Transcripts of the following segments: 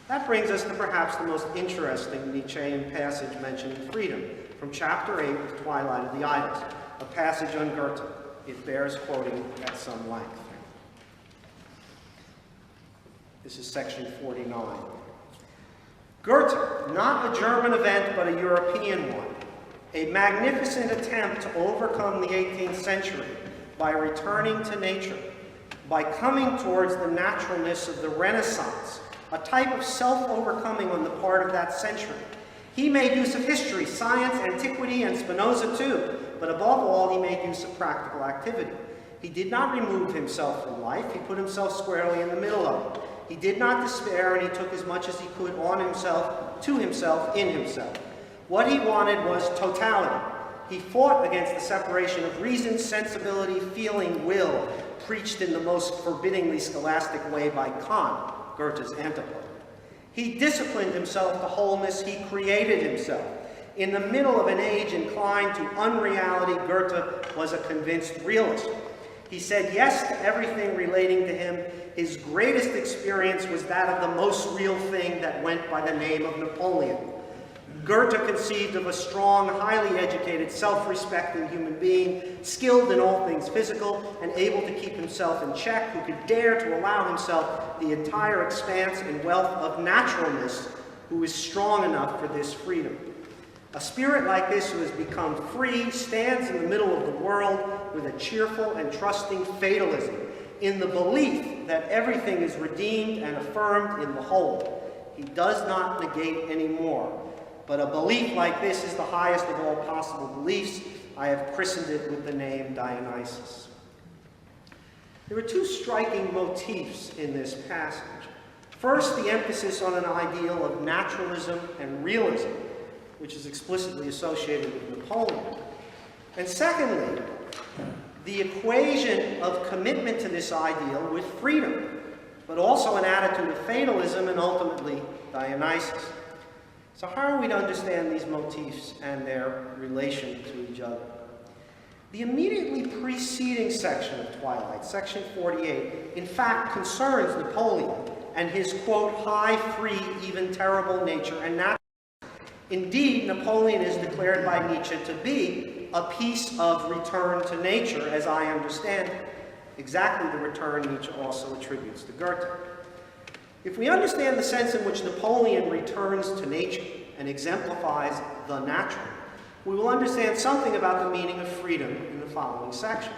That brings us to perhaps the most interesting Nietzschean passage mentioning freedom, from chapter 8 of Twilight of the Idols, a passage on Goethe. It bears quoting at some length. This is section 49. Goethe, not a German event but a European one, a magnificent attempt to overcome the 18th century by returning to nature, by coming towards the naturalness of the Renaissance, a type of self-overcoming on the part of that century. He made use of history, science, antiquity, and Spinoza too, but above all, he made use of practical activity. He did not remove himself from life, he put himself squarely in the middle of it. He did not despair, and he took as much as he could on himself, to himself, in himself. What he wanted was totality. He fought against the separation of reason, sensibility, feeling, will, preached in the most forbiddingly scholastic way by Kant, Goethe's antipode. He disciplined himself to wholeness, he created himself. In the middle of an age inclined to unreality, Goethe was a convinced realist. He said yes to everything relating to him. His greatest experience was that of the most real thing that went by the name of Napoleon. Goethe conceived of a strong, highly educated, self-respecting human being, skilled in all things physical, and able to keep himself in check, who could dare to allow himself the entire expanse and wealth of naturalness, who is strong enough for this freedom. A spirit like this who has become free stands in the middle of the world with a cheerful and trusting fatalism, in the belief that everything is redeemed and affirmed in the whole. He does not negate any more. But a belief like this is the highest of all possible beliefs. I have christened it with the name Dionysus. There are two striking motifs in this passage. First, the emphasis on an ideal of naturalism and realism, which is explicitly associated with Napoleon. And secondly, the equation of commitment to this ideal with freedom, but also an attitude of fatalism and ultimately Dionysus. So how are we to understand these motifs and their relation to each other? The immediately preceding section of Twilight, section 48, in fact concerns Napoleon and his, quote, high, free, even terrible nature and naturalness. Indeed, Napoleon is declared by Nietzsche to be a piece of return to nature, as I understand it. Exactly the return Nietzsche also attributes to Goethe. If we understand the sense in which Napoleon returns to nature and exemplifies the natural, we will understand something about the meaning of freedom in the following section.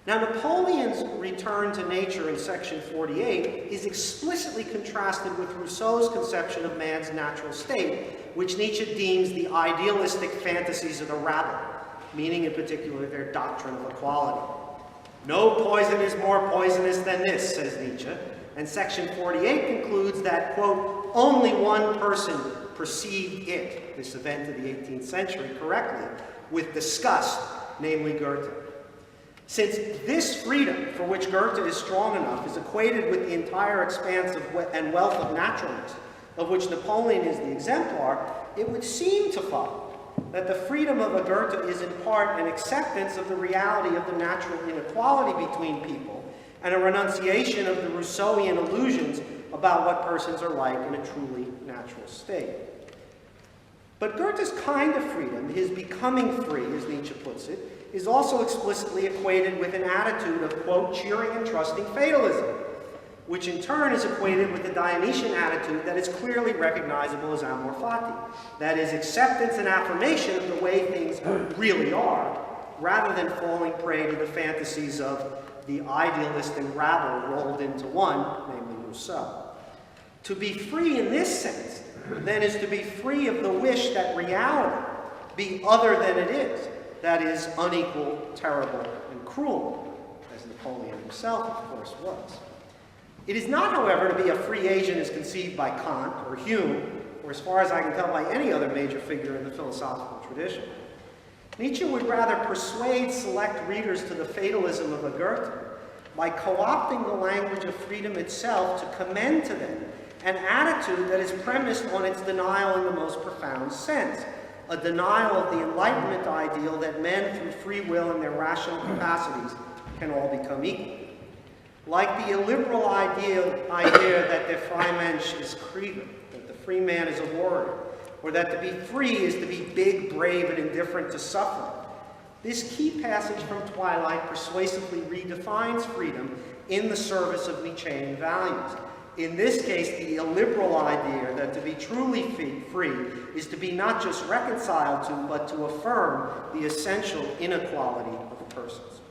Now, Napoleon's return to nature in section 48 is explicitly contrasted with Rousseau's conception of man's natural state, which Nietzsche deems the idealistic fantasies of the rabble, meaning in particular their doctrine of equality. No poison is more poisonous than this, says Nietzsche, and section 48 concludes that, quote, only one person perceived it, this event of the 18th century, correctly, with disgust, namely Goethe. Since this freedom, for which Goethe is strong enough, is equated with the entire expanse and wealth of naturalness, of which Napoleon is the exemplar, it would seem to follow that the freedom of a Goethe is in part an acceptance of the reality of the natural inequality between people, and a renunciation of the Rousseauian illusions about what persons are like in a truly natural state. But Goethe's kind of freedom, his becoming free, as Nietzsche puts it, is also explicitly equated with an attitude of, quote, cheering and trusting fatalism, which in turn is equated with the Dionysian attitude that is clearly recognizable as amor fati, that is, acceptance and affirmation of the way things really are, rather than falling prey to the fantasies of the idealist and rabble rolled into one, namely Rousseau. To be free in this sense, then, is to be free of the wish that reality be other than it is, that is, unequal, terrible, and cruel, as Napoleon himself, of course, was. It is not, however, to be a free agent as conceived by Kant or Hume, or as far as I can tell by any other major figure in the philosophical tradition. Nietzsche would rather persuade select readers to the fatalism of a Goethe by co-opting the language of freedom itself to commend to them an attitude that is premised on its denial in the most profound sense, a denial of the Enlightenment ideal that men, through free will and their rational capacities, can all become equal. Like the illiberal idea that der freie Mensch is Krieger, that the free man is a warrior, or that to be free is to be big, brave, and indifferent to suffering. This key passage from Twilight persuasively redefines freedom in the service of Nietzschean values. In this case, the illiberal idea that to be truly free is to be not just reconciled to, but to affirm the essential inequality of persons.